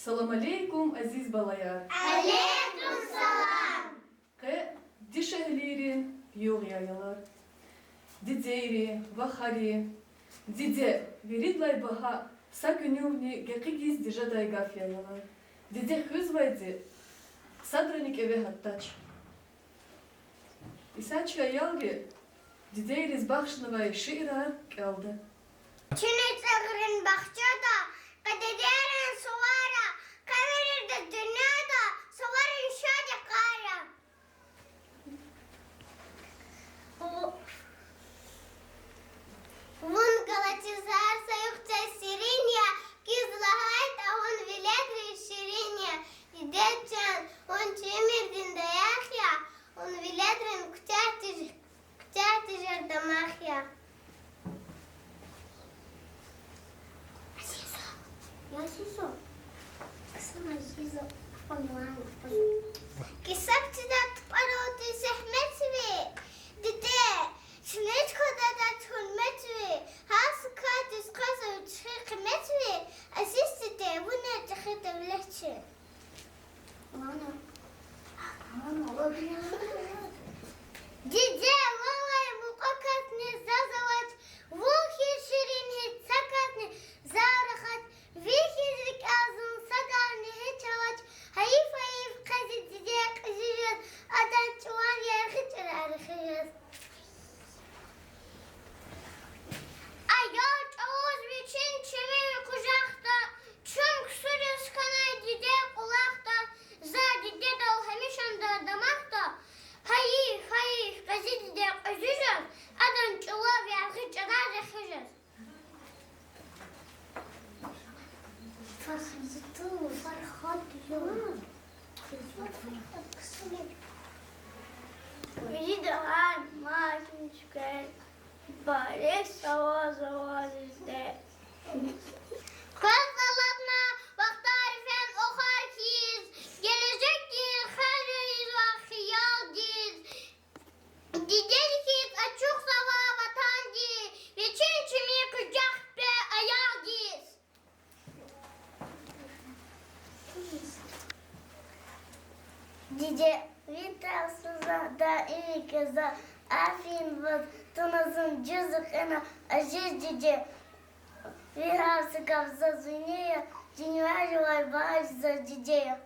Salam aleykum aziz balayar. Aleyküm salam. Ke dişehlirin yol yayalar. Dideyri, vahari, dide veridlay baha sakünüvni gekigiz dijaday gaf yayalar. Dide hızvaydi sadranik eve hattaç. İsaç yayalgi dideyriz bakşnavay şiira kaldı. Çin'e çağırın bahçada, kadederin suvara, kaverirde dünyada, suvarın şaca kara. Vun galatizar sayıkça sirinya, gizlahayt ahun viledri şirinya, didetçen un çemirdin dayakya, un viledrin kucatijer damakya. Azizo. Kısım Azizo. Kisapçıda tıparotu zahmetvi. Dide. Şunç kodada tülmetvi. Has katis kasa uçı kıymetvi. Aziz dide. Bu ne tıkı devletçi. Ana. Dide. Vallahi bu kakat ne zazavat. Vuhi şirin hit sakat ne zarahat. Vihizlik ağzın sadarını hiç avaç. Hayif hayif kazı dide kızırız. Adan çuvan yargı çırarıkırız. Ayol çavuz biçin çemir kucakta. Çün kusuruz kanay dide kulakta. Za dide dol hemiş anda damakta. Hayif hayif kazı dide kızırız. Adan çuvan yargı çırarıkırız. Farhatı, farhat diyor. Biri daha maaşın çıkar. Bari savaz izle. Kazalatma, bak tarifen okar kiz. Gelecek gün hayriz ve hıyal giz. Didel kiz açık sava vatan giz. Geçin çimi kucak be ayal giz. Cice vitasıza da iyi kıza afin vız tunazın cızıkına aziz cice virası kavza zünye cinvar var bağışza cice.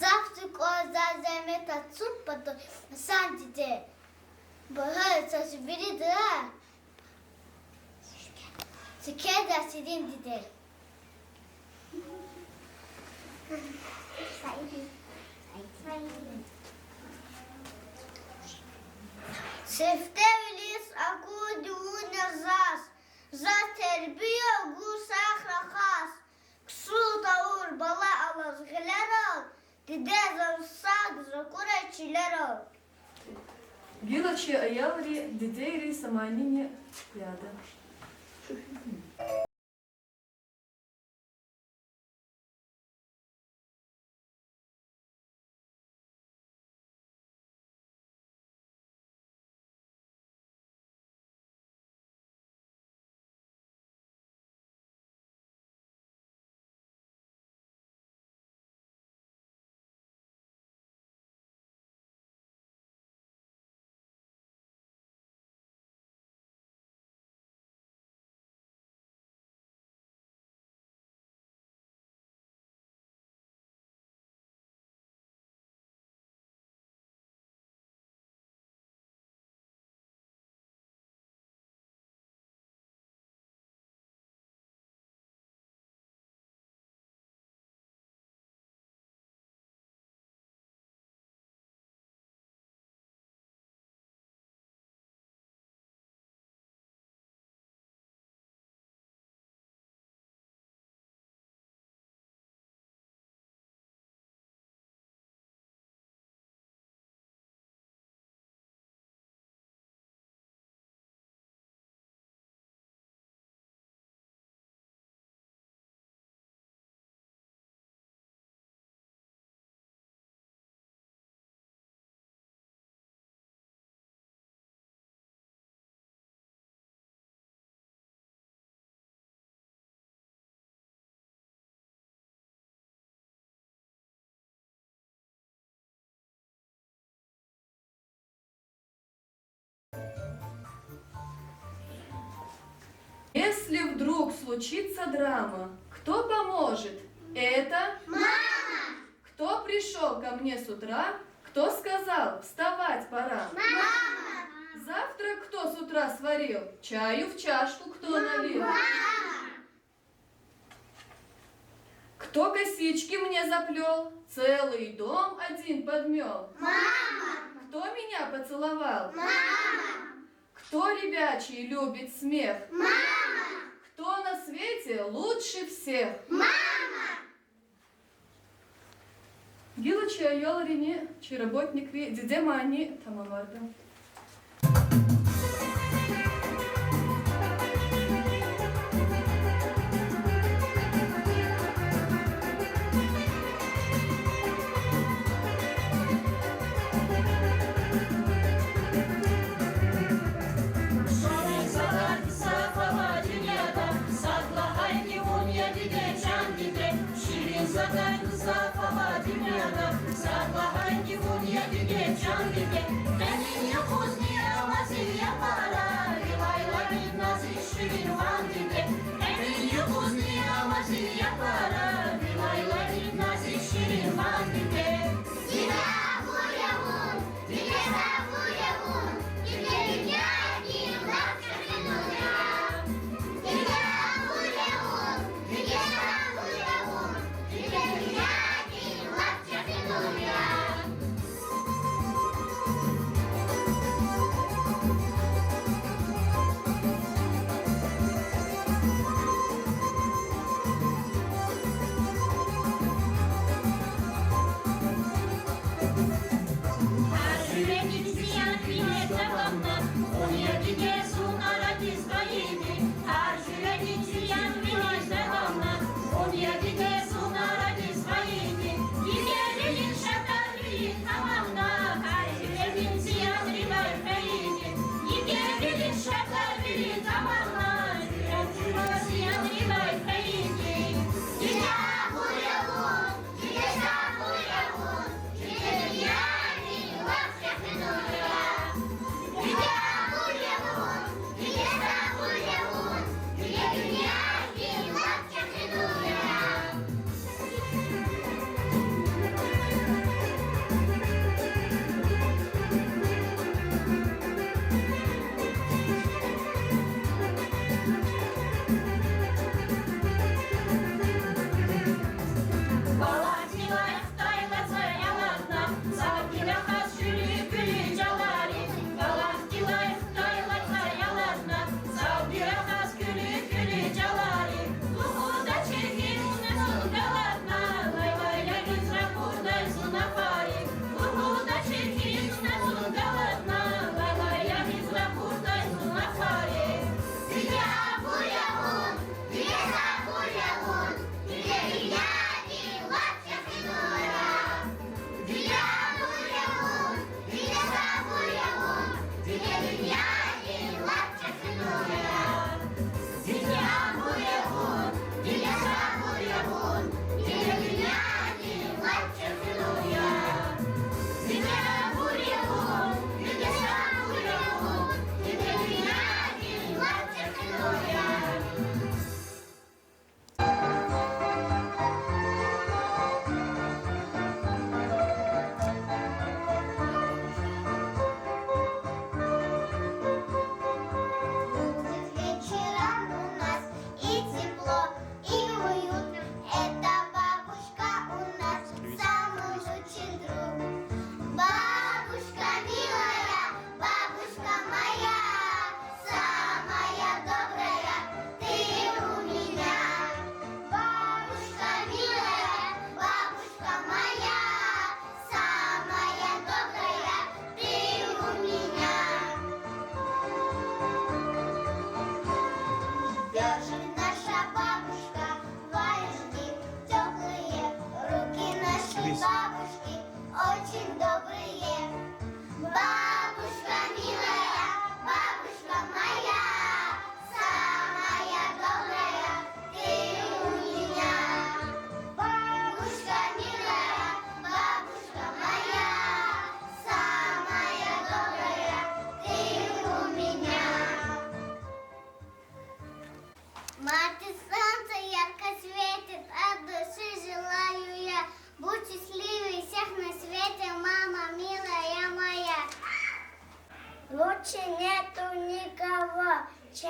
Завтра коза займет отцу, потом сам детей. Bahar saçı biri de Şeker dersidin dedi. Şeftevlis akudu nazas. Za terbiye gusak rakas. Ksul taur bala alaz gilero. Dide zavsak zakura çilero. Гилачи аялри дидейри саманине яда. Если вдруг случится драма, кто поможет? Это Мама! кто пришел ко мне с утра, кто сказал, вставать пора? Мама! Завтрак кто с утра сварил? Чаю в чашку кто налил? Мама! Кто косички мне заплел? Целый дом один подмел? Мама! Кто меня поцеловал? Мама! Кто ребячий любит смех? Мама! Кто на свете лучше всех? Мама! Гилачи айоларине, чи работникви, дидемани, тамамарда.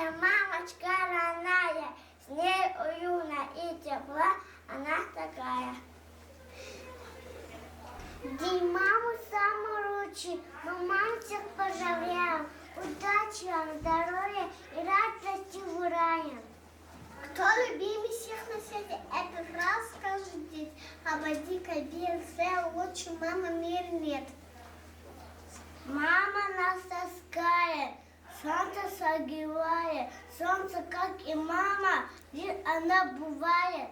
моя мамочка родная, с ней уютно и тепла, она такая. День мамы самый лучший, мы мам всех поздравляем. Удачи вам, здоровья и радости в рае. Кто любимый всех на свете, этот раз скажет здесь. Обойди-ка все лучше мамы в мире нет. Мама нас таскает, солнце согревает, солнце, как и мама, лишь она бывает.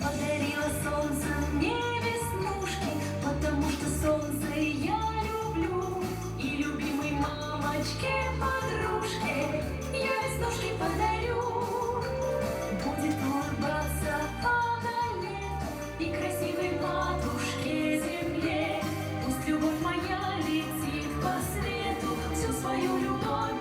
Подарила солнце мне веснушки, потому что солнце я люблю. И любимой мамочке, подружке я веснушки подарю. Будет улыбаться она летом и красивой матушке земле. Пусть любовь моя летит по свету, всю свою любовь